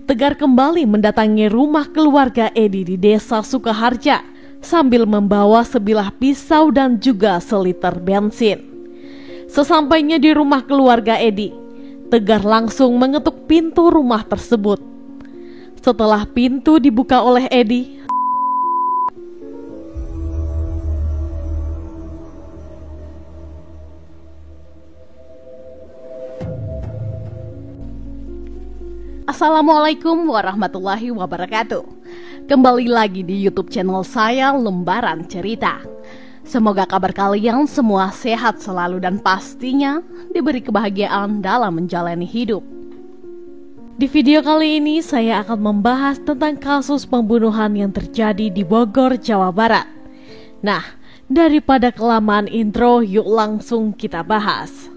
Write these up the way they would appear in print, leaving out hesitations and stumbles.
Tegar kembali mendatangi rumah keluarga Edi di desa Sukaharja sambil membawa sebilah pisau dan juga seliter bensin. Sesampainya di rumah keluarga Edi, Tegar langsung mengetuk pintu rumah tersebut. Setelah pintu dibuka oleh Edi, Assalamualaikum warahmatullahi wabarakatuh. Kembali lagi di YouTube channel saya, Lembaran Cerita. Semoga kabar kalian semua sehat selalu dan pastinya diberi kebahagiaan dalam menjalani hidup. Di video kali ini saya akan membahas tentang kasus pembunuhan yang terjadi di Bogor, Jawa Barat. Nah, daripada kelamaan intro, yuk langsung kita bahas.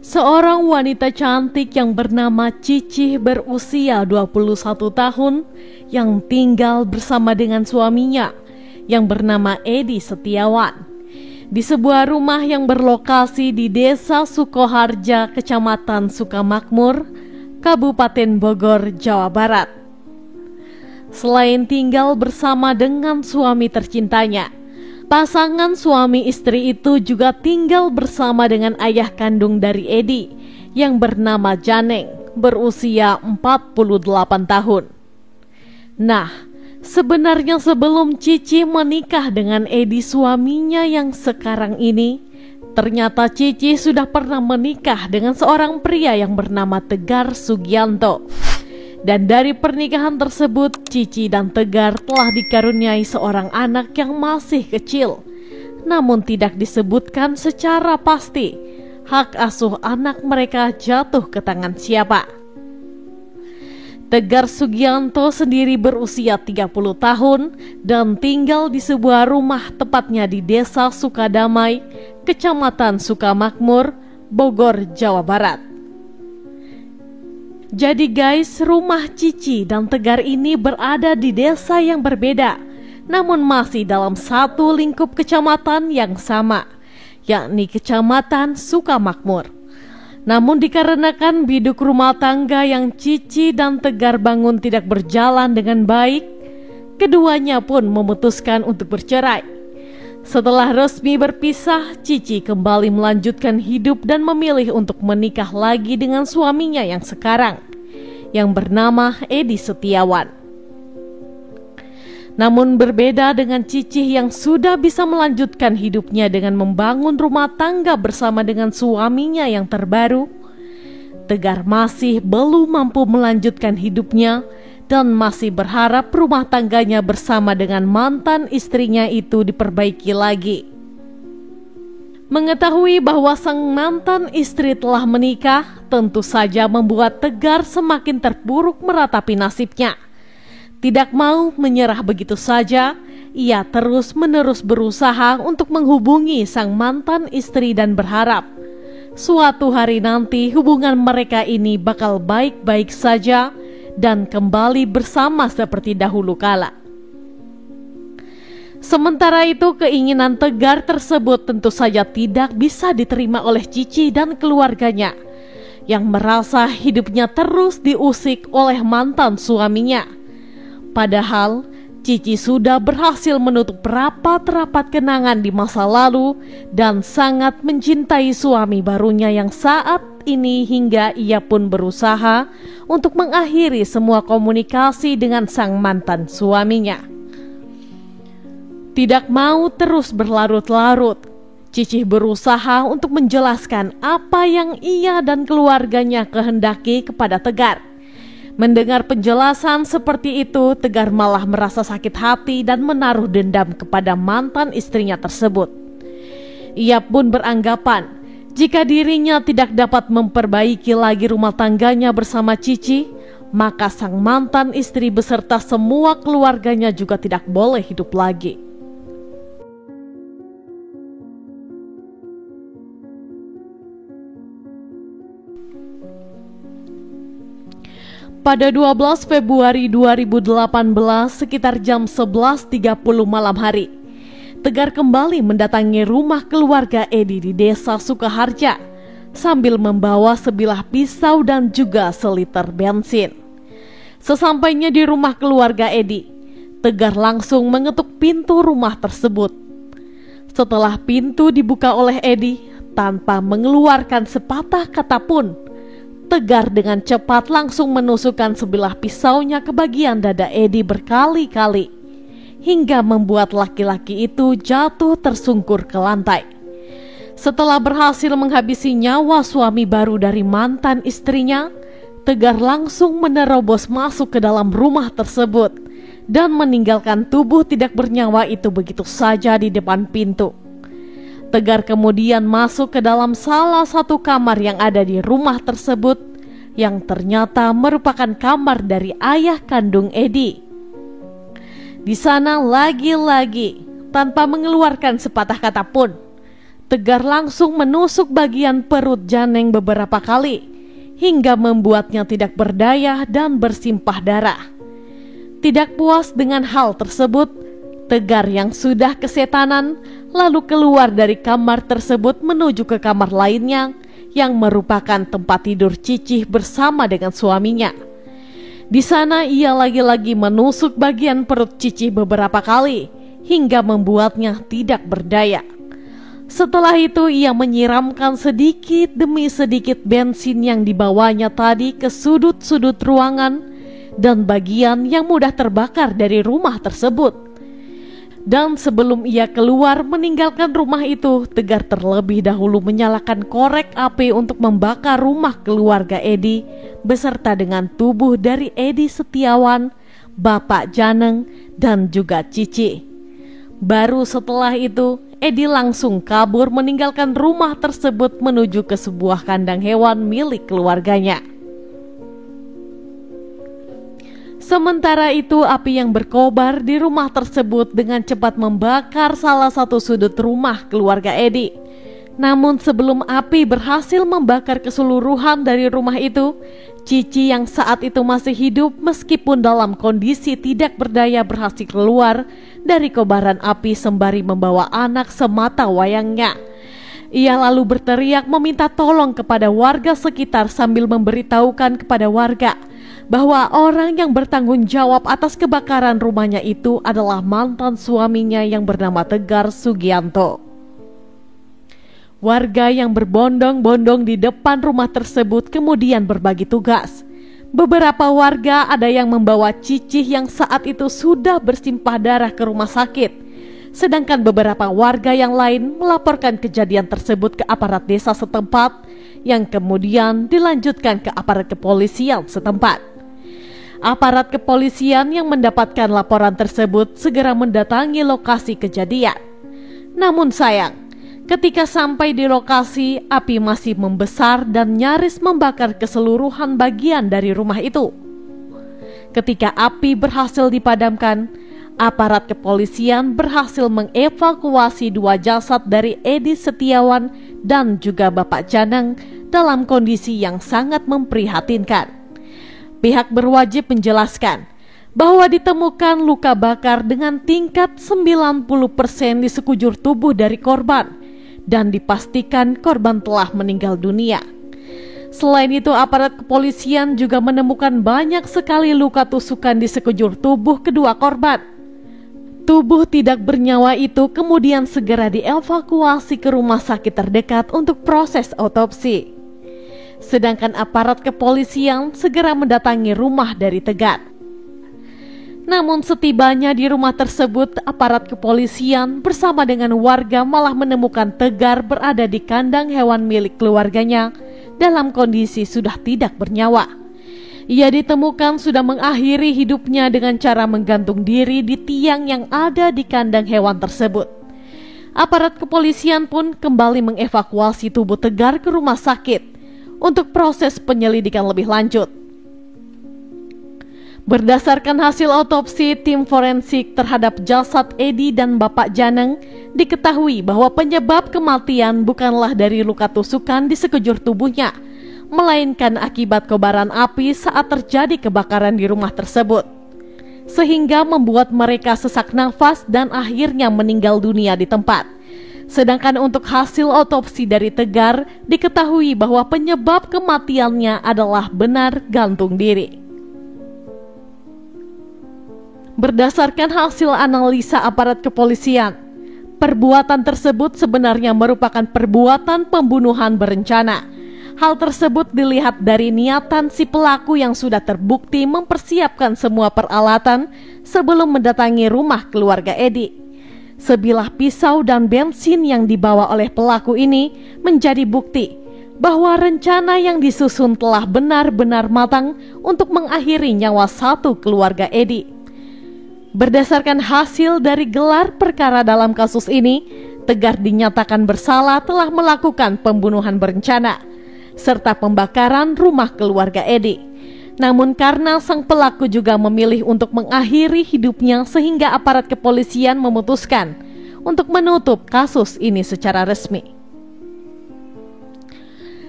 Seorang wanita cantik yang bernama Cici berusia 21 tahun yang tinggal bersama dengan suaminya yang bernama Edi Setiawan di sebuah rumah yang berlokasi di Desa Sukoharja, Kecamatan Sukamakmur, Kabupaten Bogor, Jawa Barat. Selain tinggal bersama dengan suami tercintanya, pasangan suami istri itu juga tinggal bersama dengan ayah kandung dari Edi yang bernama Janeng berusia 48 tahun. Nah, sebenarnya sebelum Cici menikah dengan Edi suaminya yang sekarang ini, ternyata Cici sudah pernah menikah dengan seorang pria yang bernama Tegar Sugianto. Dan dari pernikahan tersebut, Cici dan Tegar telah dikaruniai seorang anak yang masih kecil. Namun tidak disebutkan secara pasti hak asuh anak mereka jatuh ke tangan siapa. Tegar Sugianto sendiri berusia 30 tahun dan tinggal di sebuah rumah tepatnya di Desa Sukadamai, Kecamatan Sukamakmur, Bogor, Jawa Barat. Jadi guys, rumah Cici dan Tegar ini berada di desa yang berbeda, namun masih dalam satu lingkup kecamatan yang sama, yakni Kecamatan Sukamakmur. Namun dikarenakan biduk rumah tangga yang Cici dan Tegar bangun tidak berjalan dengan baik, keduanya pun memutuskan untuk bercerai. Setelah resmi berpisah, Cici kembali melanjutkan hidup dan memilih untuk menikah lagi dengan suaminya yang sekarang, yang bernama Edi Setiawan. Namun berbeda dengan Cici yang sudah bisa melanjutkan hidupnya dengan membangun rumah tangga bersama dengan suaminya yang terbaru, Tegar masih belum mampu melanjutkan hidupnya dan masih berharap rumah tangganya bersama dengan mantan istrinya itu diperbaiki lagi. Mengetahui bahwa sang mantan istri telah menikah, tentu saja membuat Tegar semakin terpuruk meratapi nasibnya. Tidak mau menyerah begitu saja, ia terus-menerus berusaha untuk menghubungi sang mantan istri dan berharap suatu hari nanti hubungan mereka ini bakal baik-baik saja dan kembali bersama seperti dahulu kala. Sementara itu, keinginan Tegar tersebut tentu saja tidak bisa diterima oleh Cici dan keluarganya yang merasa hidupnya terus diusik oleh mantan suaminya. Padahal Cici sudah berhasil menutup rapat-rapat kenangan di masa lalu dan sangat mencintai suami barunya yang saat ini hingga ia pun berusaha untuk mengakhiri semua komunikasi dengan sang mantan suaminya. Tidak mau terus berlarut-larut, Cici berusaha untuk menjelaskan apa yang ia dan keluarganya kehendaki kepada Tegar. Mendengar penjelasan seperti itu, Tegar malah merasa sakit hati dan menaruh dendam kepada mantan istrinya tersebut. Ia pun beranggapan jika dirinya tidak dapat memperbaiki lagi rumah tangganya bersama Cici, maka sang mantan istri beserta semua keluarganya juga tidak boleh hidup lagi. Pada 12 Februari 2018 sekitar jam 11.30 malam hari, Tegar kembali mendatangi rumah keluarga Edi di Desa Sukaharja sambil membawa sebilah pisau dan juga seliter bensin. Sesampainya di rumah keluarga Edi, Tegar langsung mengetuk pintu rumah tersebut. Setelah pintu dibuka oleh Edi, tanpa mengeluarkan sepatah kata pun, Tegar dengan cepat langsung menusukkan sebilah pisaunya ke bagian dada Edi berkali-kali, hingga membuat laki-laki itu jatuh tersungkur ke lantai. Setelah berhasil menghabisi nyawa suami baru dari mantan istrinya, Tegar langsung menerobos masuk ke dalam rumah tersebut dan meninggalkan tubuh tidak bernyawa itu begitu saja di depan pintu. Tegar kemudian masuk ke dalam salah satu kamar yang ada di rumah tersebut, yang ternyata merupakan kamar dari ayah kandung Edi. Di sana lagi-lagi, tanpa mengeluarkan sepatah kata pun, Tegar langsung menusuk bagian perut Janeng beberapa kali, hingga membuatnya tidak berdaya dan bersimpah darah. Tidak puas dengan hal tersebut, Tegar yang sudah kesetanan lalu keluar dari kamar tersebut menuju ke kamar lainnya yang merupakan tempat tidur Cicih bersama dengan suaminya. Di sana ia lagi-lagi menusuk bagian perut Cicih beberapa kali hingga membuatnya tidak berdaya. Setelah itu ia menyiramkan sedikit demi sedikit bensin yang dibawanya tadi ke sudut-sudut ruangan dan bagian yang mudah terbakar dari rumah tersebut. Dan sebelum ia keluar meninggalkan rumah itu, Tegar terlebih dahulu menyalakan korek api untuk membakar rumah keluarga Edi beserta dengan tubuh dari Edi Setiawan, Bapak Janeng, dan juga Cici. Baru setelah itu, Edi langsung kabur meninggalkan rumah tersebut menuju ke sebuah kandang hewan milik keluarganya. Sementara itu, api yang berkobar di rumah tersebut dengan cepat membakar salah satu sudut rumah keluarga Edi. Namun sebelum api berhasil membakar keseluruhan dari rumah itu, Cici yang saat itu masih hidup meskipun dalam kondisi tidak berdaya berhasil keluar dari kobaran api sembari membawa anak semata wayangnya. Ia lalu berteriak meminta tolong kepada warga sekitar sambil memberitahukan kepada warga bahwa orang yang bertanggung jawab atas kebakaran rumahnya itu adalah mantan suaminya yang bernama Tegar Sugianto. Warga yang berbondong-bondong di depan rumah tersebut kemudian berbagi tugas. Beberapa warga ada yang membawa Cicih yang saat itu sudah bersimpah darah ke rumah sakit, sedangkan beberapa warga yang lain melaporkan kejadian tersebut ke aparat desa setempat yang kemudian dilanjutkan ke aparat kepolisian setempat. Aparat kepolisian yang mendapatkan laporan tersebut segera mendatangi lokasi kejadian. Namun sayang, ketika sampai di lokasi, api masih membesar dan nyaris membakar keseluruhan bagian dari rumah itu. Ketika api berhasil dipadamkan, aparat kepolisian berhasil mengevakuasi dua jasad dari Edi Setiawan dan juga Bapak Janeng dalam kondisi yang sangat memprihatinkan. Pihak berwajib menjelaskan bahwa ditemukan luka bakar dengan tingkat 90% di sekujur tubuh dari korban dan dipastikan korban telah meninggal dunia. Selain itu, aparat kepolisian juga menemukan banyak sekali luka tusukan di sekujur tubuh kedua korban. Tubuh tidak bernyawa itu kemudian segera dievakuasi ke rumah sakit terdekat untuk proses otopsi. Sedangkan aparat kepolisian segera mendatangi rumah dari Tegar. Namun setibanya di rumah tersebut, aparat kepolisian bersama dengan warga malah menemukan Tegar berada di kandang hewan milik keluarganya dalam kondisi sudah tidak bernyawa. Ia ditemukan sudah mengakhiri hidupnya dengan cara menggantung diri di tiang yang ada di kandang hewan tersebut. Aparat kepolisian pun kembali mengevakuasi tubuh Tegar ke rumah sakit untuk proses penyelidikan lebih lanjut. Berdasarkan hasil otopsi tim forensik terhadap jasad Edi dan Bapak Janeng, diketahui bahwa penyebab kematian bukanlah dari luka tusukan di sekujur tubuhnya, melainkan akibat kobaran api saat terjadi kebakaran di rumah tersebut, sehingga membuat mereka sesak nafas dan akhirnya meninggal dunia di tempat. Sedangkan untuk hasil otopsi dari Tegar, diketahui bahwa penyebab kematiannya adalah benar gantung diri. Berdasarkan hasil analisa aparat kepolisian, perbuatan tersebut sebenarnya merupakan perbuatan pembunuhan berencana. Hal tersebut dilihat dari niatan si pelaku yang sudah terbukti mempersiapkan semua peralatan sebelum mendatangi rumah keluarga Edi. Sebilah pisau dan bensin yang dibawa oleh pelaku ini menjadi bukti bahwa rencana yang disusun telah benar-benar matang untuk mengakhiri nyawa satu keluarga Edi. Berdasarkan hasil dari gelar perkara dalam kasus ini, Tegar dinyatakan bersalah telah melakukan pembunuhan berencana serta pembakaran rumah keluarga Edi. Namun karena sang pelaku juga memilih untuk mengakhiri hidupnya, sehingga aparat kepolisian memutuskan untuk menutup kasus ini secara resmi.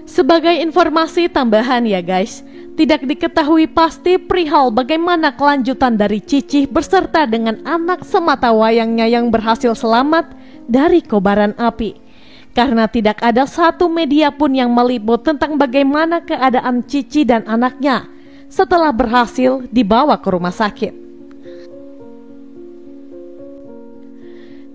Sebagai informasi tambahan ya guys, tidak diketahui pasti perihal bagaimana kelanjutan dari Cicih beserta dengan anak sematawayangnya yang berhasil selamat dari kobaran api. Karena tidak ada satu media pun yang meliput tentang bagaimana keadaan Cici dan anaknya setelah berhasil dibawa ke rumah sakit.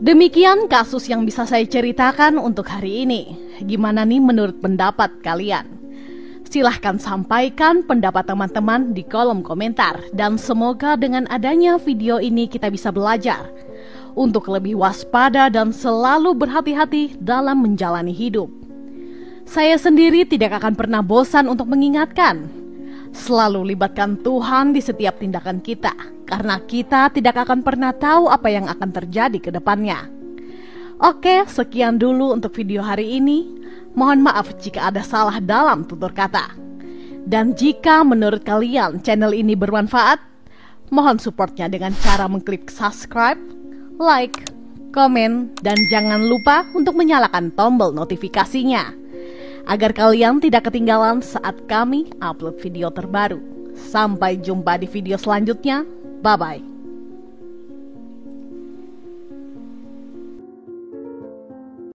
Demikian kasus yang bisa saya ceritakan untuk hari ini. Gimana nih menurut pendapat kalian? Silahkan sampaikan pendapat teman-teman di kolom komentar. Dan semoga dengan adanya video ini kita bisa belajar untuk lebih waspada dan selalu berhati-hati dalam menjalani hidup. Saya sendiri tidak akan pernah bosan untuk mengingatkan, selalu libatkan Tuhan di setiap tindakan kita, karena kita tidak akan pernah tahu apa yang akan terjadi ke depannya. Oke, sekian dulu untuk video hari ini. Mohon maaf jika ada salah dalam tutur kata. Dan jika menurut kalian channel ini bermanfaat, mohon supportnya dengan cara mengklik subscribe, like, komen, dan jangan lupa untuk menyalakan tombol notifikasinya agar kalian tidak ketinggalan saat kami upload video terbaru. Sampai jumpa di video selanjutnya. Bye-bye.